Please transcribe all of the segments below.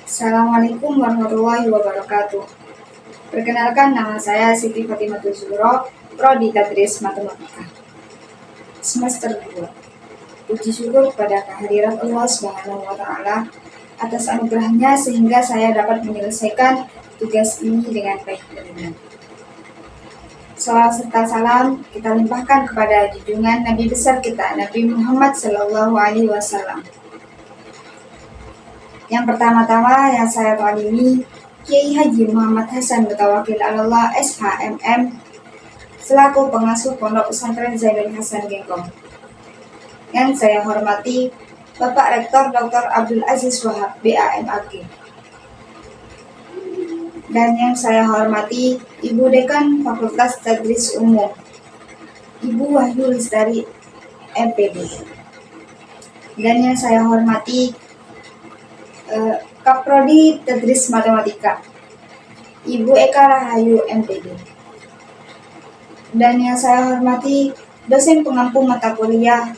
Assalamualaikum warahmatullahi wabarakatuh. Perkenalkan, nama saya Siti Fatimatul Zuhro, Prodi Tadris Matematika, semester 2. Puji syukur kepada kehadiran Allah Subhanahu wa Ta'ala atas anugerahnya sehingga saya dapat menyelesaikan tugas ini dengan baik dan benar. Salawat serta salam kita limpahkan kepada junjungan Nabi besar kita, Nabi Muhammad SAW. Yang pertama-tama yang saya talimi, Kiai Haji Muhammad Hasan Mutawakil Allah SHMM selaku pengasuh Pondok Pesantren Zainul Hasan Gengkong. Yang saya hormati Bapak Rektor Dr. Abdul Aziz Wahab BAMAG. Dan yang saya hormati Ibu Dekan Fakultas Tadris Umum, Ibu Wahyu Lestari MPD. Dan yang saya hormati Kaprodi Tadris Matematika, Ibu Eka Rahayu MPD. Dan yang saya hormati dosen pengampu mata kuliah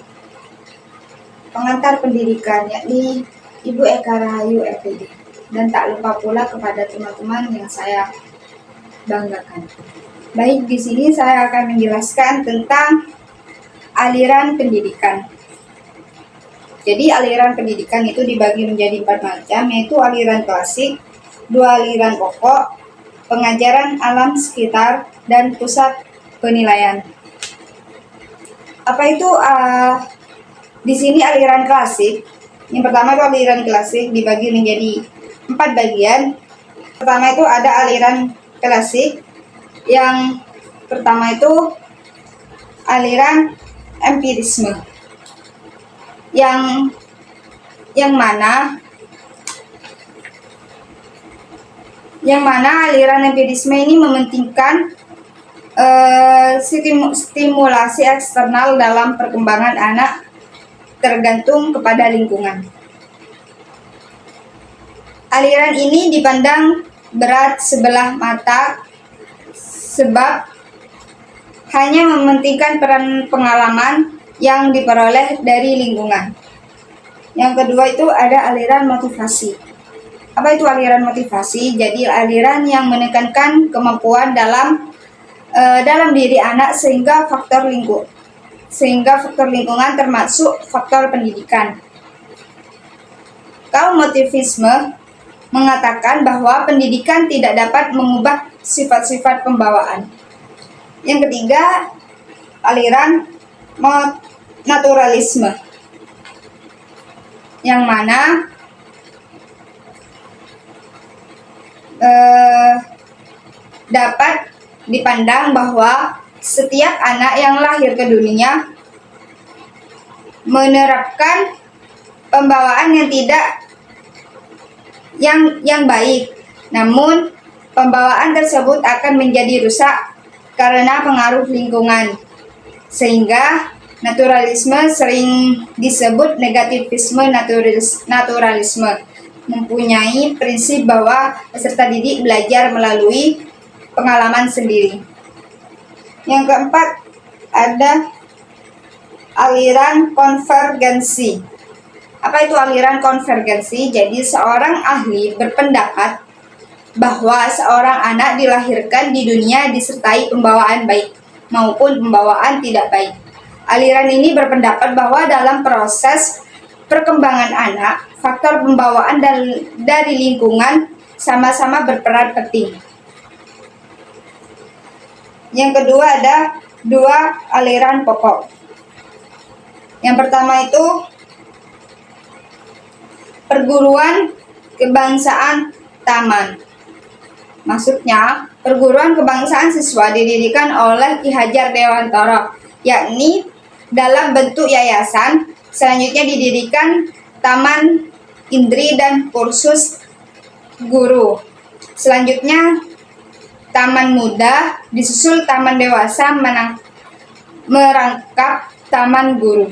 pengantar pendidikan, yakni Ibu Eka Rahayu MPD. Dan tak lupa pula kepada teman-teman yang saya banggakan. Baik, di sini saya akan menjelaskan tentang aliran pendidikan. Jadi aliran pendidikan itu dibagi menjadi 4 macam, yaitu aliran klasik, 2 aliran pokok, pengajaran alam sekitar, dan pusat penilaian. Apa itu di sini aliran klasik? Yang pertama itu aliran klasik dibagi menjadi 4 bagian. Pertama itu ada aliran klasik. Yang pertama itu aliran empirisme. Yang mana aliran empirisme ini mementingkan stimulasi eksternal dalam perkembangan anak tergantung kepada lingkungan. Aliran ini dipandang berat sebelah mata sebab hanya mementingkan peran pengalaman yang diperoleh dari lingkungan. Yang kedua itu ada aliran motivasi. Apa itu aliran motivasi? Jadi aliran yang menekankan kemampuan dalam diri anak sehingga faktor lingkungan termasuk faktor pendidikan. Kaum motivisme mengatakan bahwa pendidikan tidak dapat mengubah sifat-sifat pembawaan. Yang ketiga, aliran naturalisme, yang mana dapat dipandang bahwa setiap anak yang lahir ke dunia menerapkan pembawaan yang baik, namun pembawaan tersebut akan menjadi rusak karena pengaruh lingkungan, sehingga naturalisme sering disebut negativisme naturalisme, mempunyai prinsip bahwa peserta didik belajar melalui pengalaman sendiri. Yang keempat ada aliran konvergensi. Apa itu aliran konvergensi? Jadi seorang ahli berpendapat bahwa seorang anak dilahirkan di dunia disertai pembawaan baik maupun pembawaan tidak baik. Aliran ini berpendapat bahwa dalam proses perkembangan anak, faktor pembawaan dari lingkungan sama-sama berperan penting. Yang kedua ada 2 aliran pokok. Yang pertama itu perguruan kebangsaan taman. Maksudnya, perguruan kebangsaan siswa didirikan oleh Ki Hajar Dewantara, yakni dalam bentuk yayasan. Selanjutnya didirikan Taman Indri dan kursus guru. Selanjutnya Taman Muda, disusul Taman Dewasa, merangkap Taman Guru.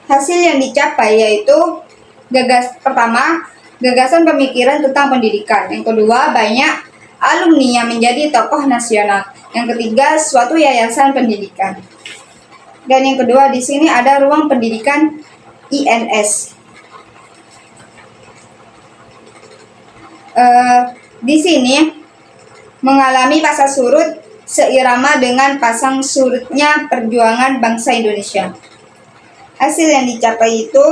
Hasil yang dicapai yaitu Pertama, gagasan pemikiran tentang pendidikan. Yang kedua, banyak alumni yang menjadi tokoh nasional. Yang ketiga, suatu yayasan pendidikan. Dan yang kedua di sini ada ruang pendidikan INS. Di sini mengalami pasang surut seirama dengan pasang surutnya perjuangan bangsa Indonesia. Hasil yang dicapai itu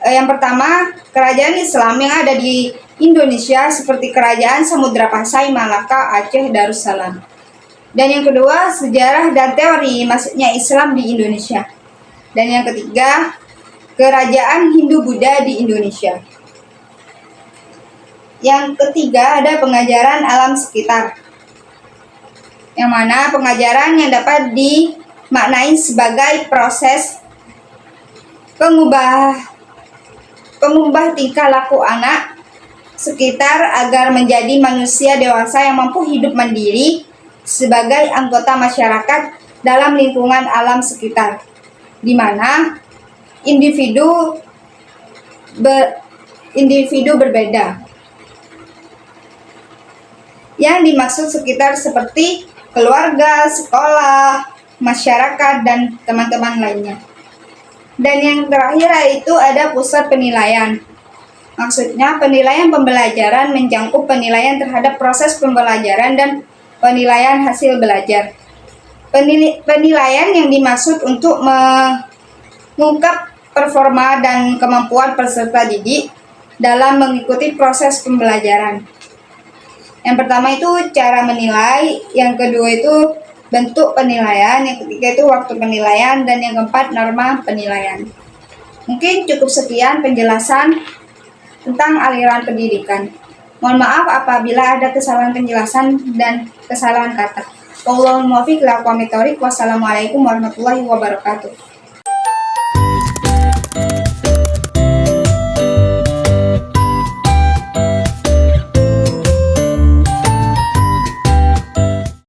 yang pertama, kerajaan Islam yang ada di Indonesia seperti Kerajaan Samudra Pasai, Malaka, Aceh, Darussalam. Dan yang kedua, sejarah dan teori masuknya Islam di Indonesia. Dan yang ketiga, kerajaan Hindu-Buddha di Indonesia. Yang ketiga, ada pengajaran alam sekitar, yang mana pengajaran yang dapat dimaknai sebagai proses pengubah tingkah laku anak sekitar agar menjadi manusia dewasa yang mampu hidup mandiri sebagai anggota masyarakat dalam lingkungan alam sekitar, di mana individu berbeda. Yang dimaksud sekitar seperti keluarga, sekolah, masyarakat, dan teman-teman lainnya. Dan yang terakhir yaitu ada pusat penilaian. Maksudnya penilaian pembelajaran mencakup penilaian terhadap proses pembelajaran dan penilaian hasil belajar. Penilaian yang dimaksud untuk mengungkap performa dan kemampuan peserta didik dalam mengikuti proses pembelajaran. Yang pertama itu cara menilai, yang kedua itu bentuk penilaian, yang ketiga itu waktu penilaian, dan yang keempat norma penilaian. Mungkin cukup sekian penjelasan tentang aliran pendidikan. Mohon maaf apabila ada kesalahan penjelasan dan kesalahan kata. Wassalamualaikum warahmatullahi wabarakatuh.